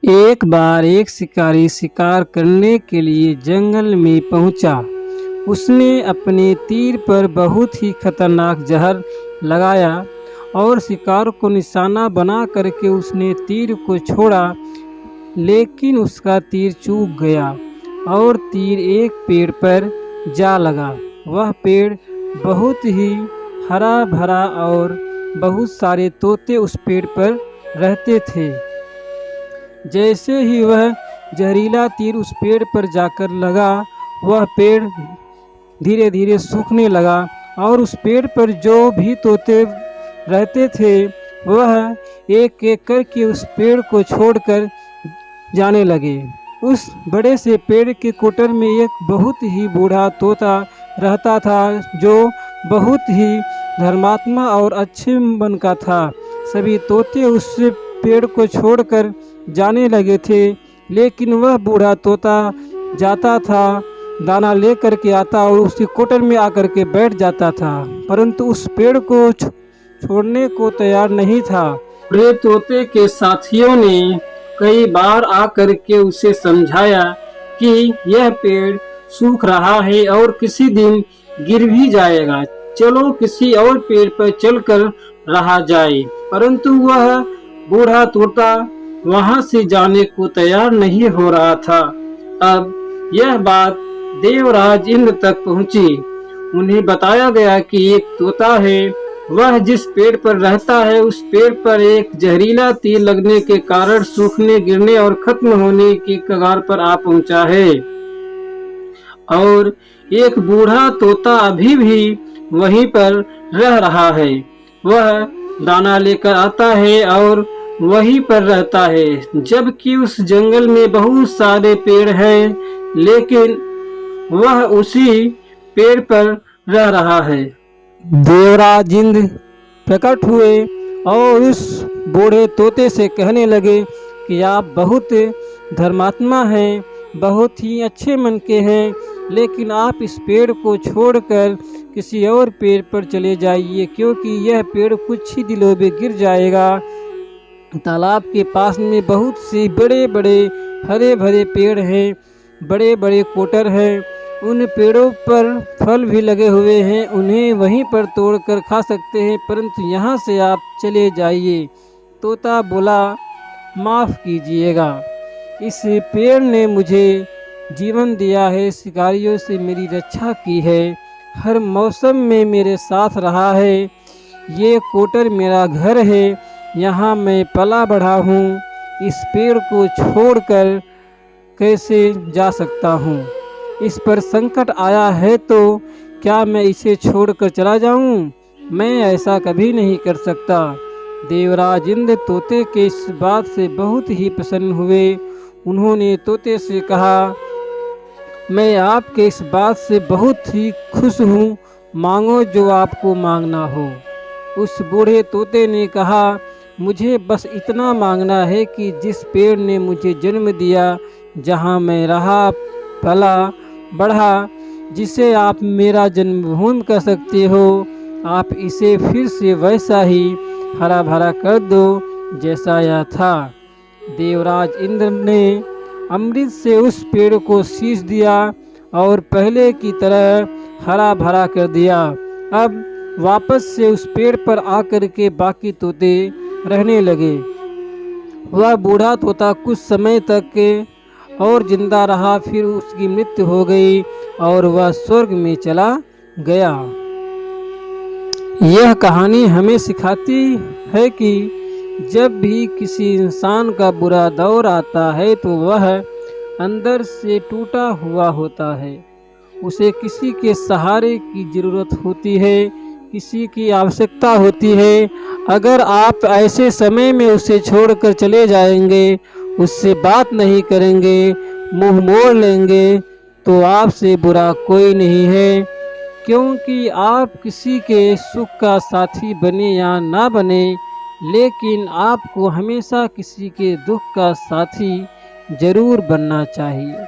एक बार एक शिकारी शिकार करने के लिए जंगल में पहुंचा। उसने अपने तीर पर बहुत ही खतरनाक जहर लगाया और शिकार को निशाना बना करके उसने तीर को छोड़ा, लेकिन उसका तीर चूक गया और तीर एक पेड़ पर जा लगा। वह पेड़ बहुत ही हरा भरा और बहुत सारे तोते उस पेड़ पर रहते थे। जैसे ही वह जहरीला तीर उस पेड़ पर जाकर लगा, वह पेड़ धीरे धीरे सूखने लगा और उस पेड़ पर जो भी तोते रहते थे वह एक एक करके उस पेड़ को छोड़कर जाने लगे। उस बड़े से पेड़ के कोटर में एक बहुत ही बूढ़ा तोता रहता था, जो बहुत ही धर्मात्मा और अच्छे मन का था। सभी तोते उस पेड़ को छोड़कर जाने लगे थे, लेकिन वह बूढ़ा तोता जाता था, दाना लेकर के आता और उसके कोटर में आकर के बैठ जाता था, परंतु उस पेड़ को छोड़ने को तैयार नहीं था। बूढ़े तोते के साथियों ने कई बार आकर के उसे समझाया कि यह पेड़ सूख रहा है और किसी दिन गिर भी जाएगा, चलो किसी और पेड़ पर चलकर रहा जाए, परंतु वह बूढ़ा तोता वहां से जाने को तैयार नहीं हो रहा था। अब यह बात देवराज इंद्र तक पहुंची। उन्हें बताया गया कि एक तोता है, वह जिस पेड़ पर रहता है उस पेड़ पर एक जहरीला तीर लगने के कारण सूखने, गिरने और खत्म होने की कगार पर आ पहुंचा है, और एक बूढ़ा तोता अभी भी वहीं पर रह रहा है। वह दाना लेकर आता है और वहीं पर रहता है, जबकि उस जंगल में बहुत सारे पेड़ हैं, लेकिन वह उसी पेड़ पर रह रहा है। देवराज इंद्र प्रकट हुए और उस बूढ़े तोते से कहने लगे कि आप बहुत धर्मात्मा हैं, बहुत ही अच्छे मन के हैं, लेकिन आप इस पेड़ को छोड़कर किसी और पेड़ पर चले जाइए, क्योंकि यह पेड़ कुछ ही दिनों में गिर जाएगा। तालाब के पास में बहुत से बड़े बड़े हरे भरे पेड़ हैं, बड़े बड़े कोटर हैं, उन पेड़ों पर फल भी लगे हुए हैं, उन्हें वहीं पर तोड़कर खा सकते हैं, परंतु यहाँ से आप चले जाइए। तोता बोला, माफ़ कीजिएगा, इस पेड़ ने मुझे जीवन दिया है, शिकारियों से मेरी रक्षा की है, हर मौसम में मेरे साथ रहा है, ये कोटर मेरा घर है, यहाँ मैं पला बढ़ा हूँ, इस पेड़ को छोड़कर कैसे जा सकता हूँ? इस पर संकट आया है तो क्या मैं इसे छोड़कर चला जाऊँ? मैं ऐसा कभी नहीं कर सकता। देवराज इंद्र तोते के इस बात से बहुत ही प्रसन्न हुए। उन्होंने तोते से कहा, मैं आपके इस बात से बहुत ही खुश हूँ, मांगो जो आपको मांगना हो। उस बूढ़े तोते ने कहा, मुझे बस इतना मांगना है कि जिस पेड़ ने मुझे जन्म दिया, जहाँ मैं रहा पला बढ़ा, जिसे आप मेरा जन्मभूमि कह सकते हो, आप इसे फिर से वैसा ही हरा भरा कर दो जैसा यह था। देवराज इंद्र ने अमृत से उस पेड़ को सींच दिया और पहले की तरह हरा भरा कर दिया। अब वापस से उस पेड़ पर आकर के बाकी तोते रहने लगे। वह बूढ़ा तोता कुछ समय तक और जिंदा रहा, फिर उसकी मृत्यु हो गई और वह स्वर्ग में चला गया। यह कहानी हमें सिखाती है कि जब भी किसी इंसान का बुरा दौर आता है तो वह अंदर से टूटा हुआ होता है, उसे किसी के सहारे की ज़रूरत होती है, किसी की आवश्यकता होती है। अगर आप ऐसे समय में उसे छोड़कर चले जाएंगे, उससे बात नहीं करेंगे, मुंह मोड़ लेंगे, तो आपसे बुरा कोई नहीं है, क्योंकि आप किसी के सुख का साथी बने या ना बने, लेकिन आपको हमेशा किसी के दुख का साथी जरूर बनना चाहिए।